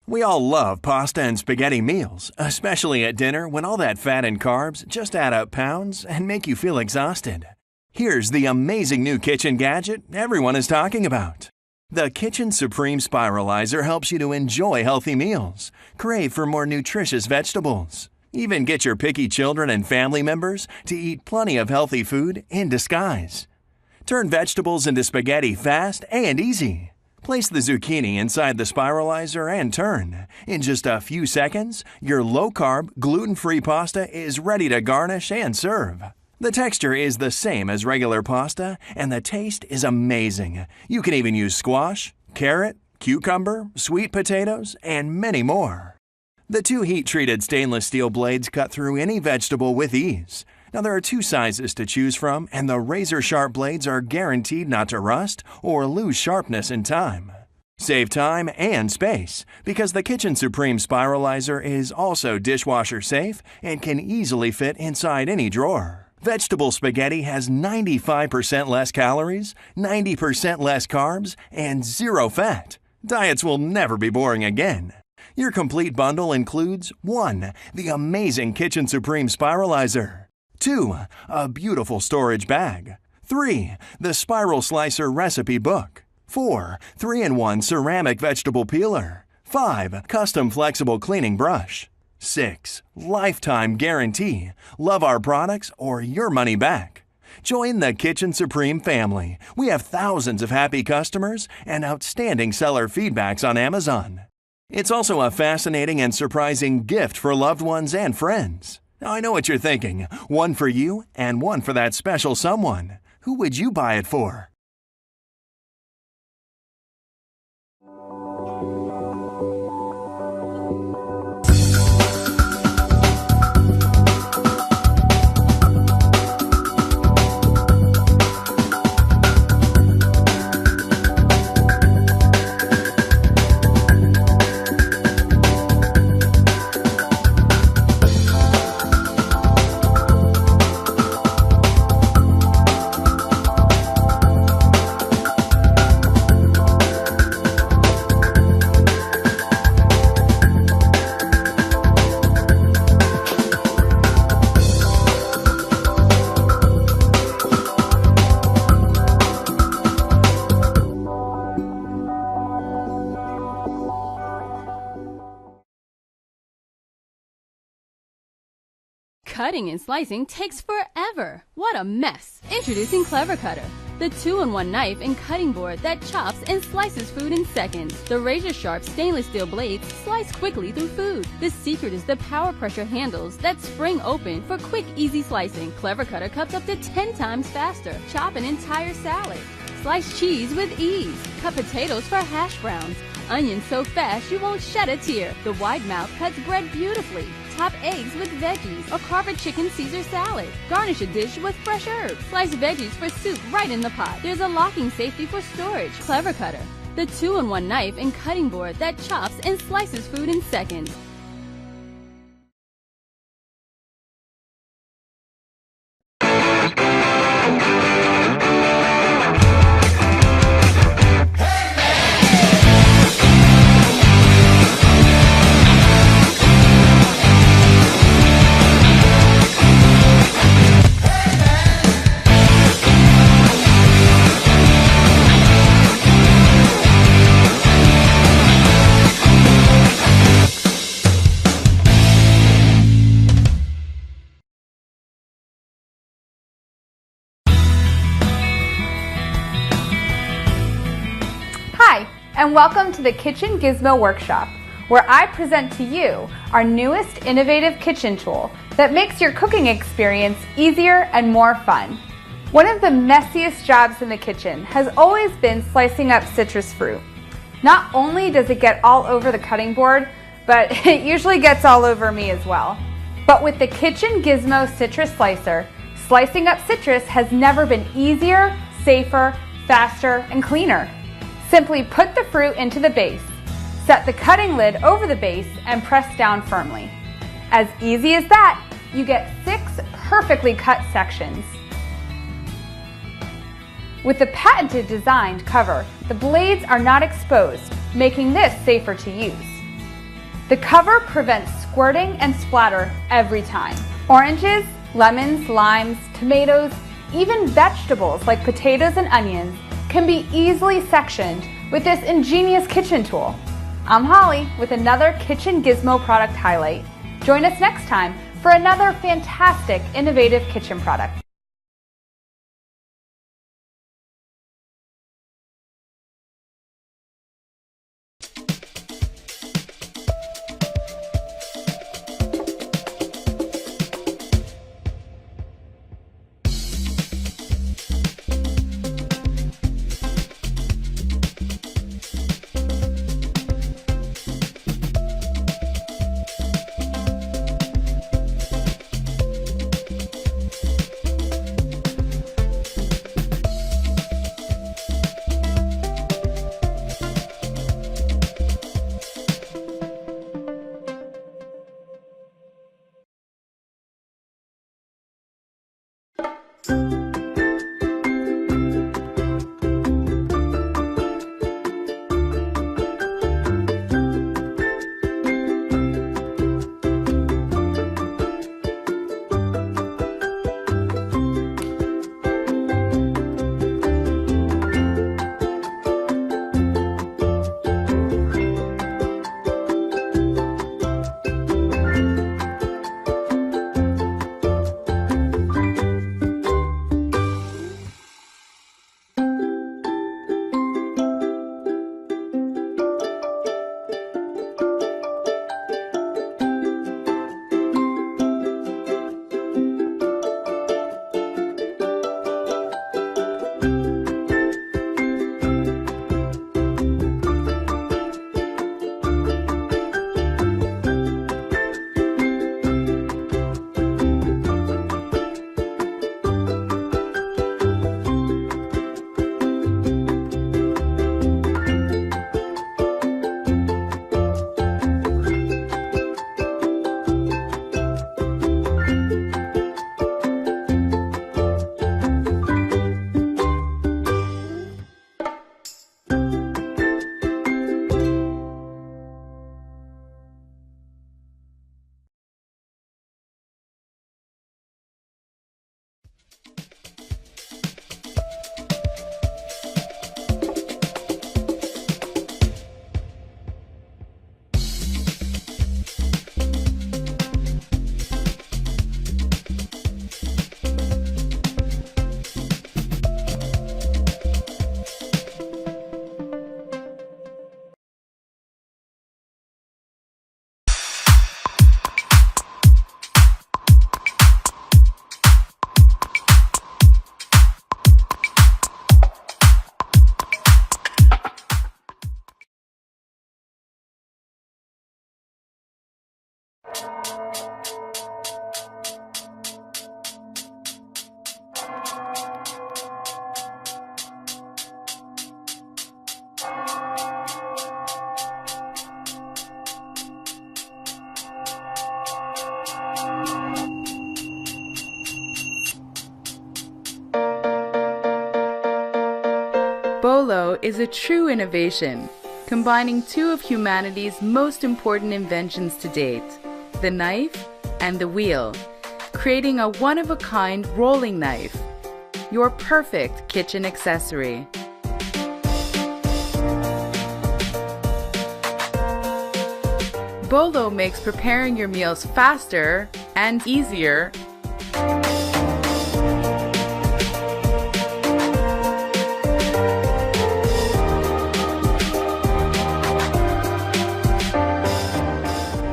We all love pasta and spaghetti meals, especially at dinner when all that fat and carbs just add up pounds and make you feel exhausted. Here's the amazing new kitchen gadget everyone is talking about. The Kitchen Supreme Spiralizer helps you to enjoy healthy meals, crave for more nutritious vegetables, even get your picky children and family members to eat plenty of healthy food in disguise. Turn vegetables into spaghetti fast and easy. Place the zucchini inside the spiralizer and turn. In just a few seconds, your low-carb, gluten-free pasta is ready to garnish and serve. The texture is the same as regular pasta, and the taste is amazing. You can even use squash, carrot, cucumber, sweet potatoes, and many more. The two heat-treated stainless steel blades cut through any vegetable with ease. Now, there are two sizes to choose from, and the razor-sharp blades are guaranteed not to rust or lose sharpness in time. Save time and space, because the Kitchen Supreme Spiralizer is also dishwasher safe and can easily fit inside any drawer. Vegetable spaghetti has 95% less calories, 90% less carbs, and zero fat. Diets will never be boring again. Your complete bundle includes 1. The amazing Kitchen Supreme Spiralizer. 2. A beautiful storage bag. 3. The Spiral Slicer Recipe Book. 4. 3-in-1 ceramic vegetable peeler. 5. Custom flexible cleaning brush. 6. Lifetime guarantee. Love our products or your money back. Join the Kitchen Supreme family. We have thousands of happy customers and outstanding seller feedbacks on Amazon. It's also a fascinating and surprising gift for loved ones and friends. Now, I know what you're thinking. One for you and one for that special someone. Who would you buy it for? Cutting and slicing takes forever. What a mess! Introducing Clever Cutter, the 2-in-1 knife and cutting board that chops and slices food in seconds. The razor-sharp stainless steel blades slice quickly through food. The secret is the power pressure handles that spring open for quick, easy slicing. Clever Cutter cuts up to 10 times faster. Chop an entire salad. Slice cheese with ease. Cut potatoes for hash browns. Onions so fast you won't shed a tear. The wide mouth cuts bread beautifully. Top eggs with veggies or carve a chicken Caesar salad. Garnish a dish with fresh herbs. Slice veggies for soup right in the pot. There's a locking safety for storage. Clever Cutter, the 2-in-1 knife and cutting board that chops and slices food in seconds. Hi, and welcome to the Kitchen Gizmo Workshop, where I present to you our newest innovative kitchen tool that makes your cooking experience easier and more fun. One of the messiest jobs in the kitchen has always been slicing up citrus fruit. Not only does it get all over the cutting board, but it usually gets all over me as well. But with the Kitchen Gizmo Citrus Slicer, slicing up citrus has never been easier, safer, faster, and cleaner. Simply put the fruit into the base, set the cutting lid over the base, and press down firmly. As easy as that, you get 6 perfectly cut sections. With the patented designed cover, the blades are not exposed, making this safer to use. The cover prevents squirting and splatter every time. Oranges, lemons, limes, tomatoes, even vegetables like potatoes and onions can be easily sectioned with this ingenious kitchen tool. I'm Holly with another Kitchen Gizmo product highlight. Join us next time for another fantastic, innovative kitchen product. Bolo is a true innovation, combining two of humanity's most important inventions to date, the knife and the wheel, creating a one-of-a-kind rolling knife, your perfect kitchen accessory. Bolo makes preparing your meals faster and easier.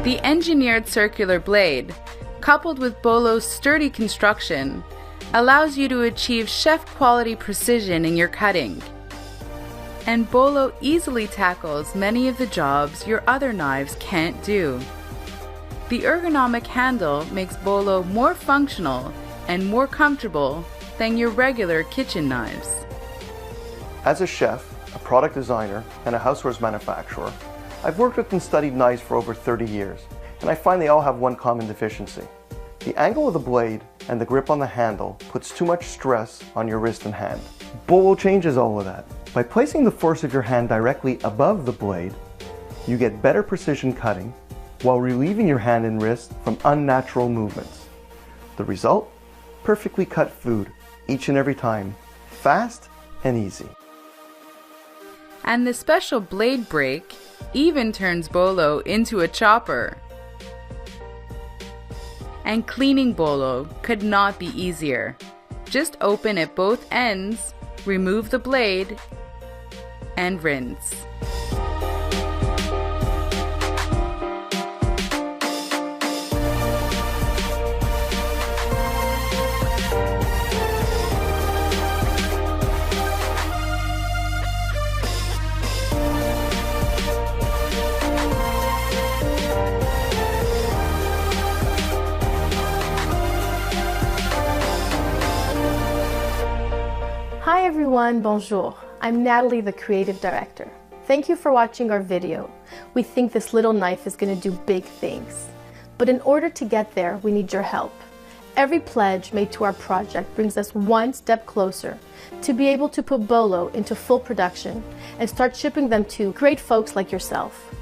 The engineered circular blade, coupled with Bolo's sturdy construction, allows you to achieve chef-quality precision in your cutting. And Bolo easily tackles many of the jobs your other knives can't do. The ergonomic handle makes Bolo more functional and more comfortable than your regular kitchen knives. As a chef, a product designer, and a housewares manufacturer, I've worked with and studied knives for over 30 years, and I find they all have one common deficiency. The angle of the blade and the grip on the handle puts too much stress on your wrist and hand. Bolo changes all of that. By placing the force of your hand directly above the blade, you get better precision cutting, while relieving your hand and wrist from unnatural movements. The result? Perfectly cut food, each and every time, fast and easy. And the special blade break even turns Bolo into a chopper. And cleaning Bolo could not be easier. Just open at both ends, remove the blade, and rinse. Hi everyone, bonjour. I'm Natalie, the creative director. Thank you for watching our video. We think this little knife is going to do big things. But in order to get there, we need your help. Every pledge made to our project brings us one step closer to be able to put Bolo into full production and start shipping them to great folks like yourself.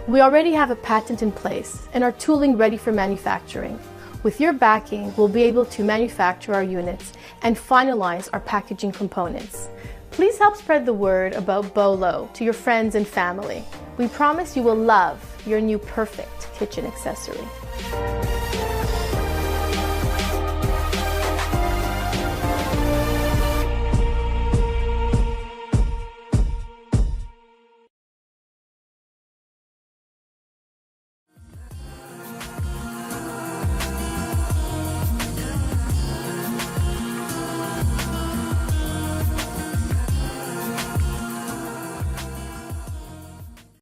We already have a patent in place and are tooling ready for manufacturing. With your backing, we'll be able to manufacture our units and finalize our packaging components. Please help spread the word about Bolo to your friends and family. We promise you will love your new perfect kitchen accessory.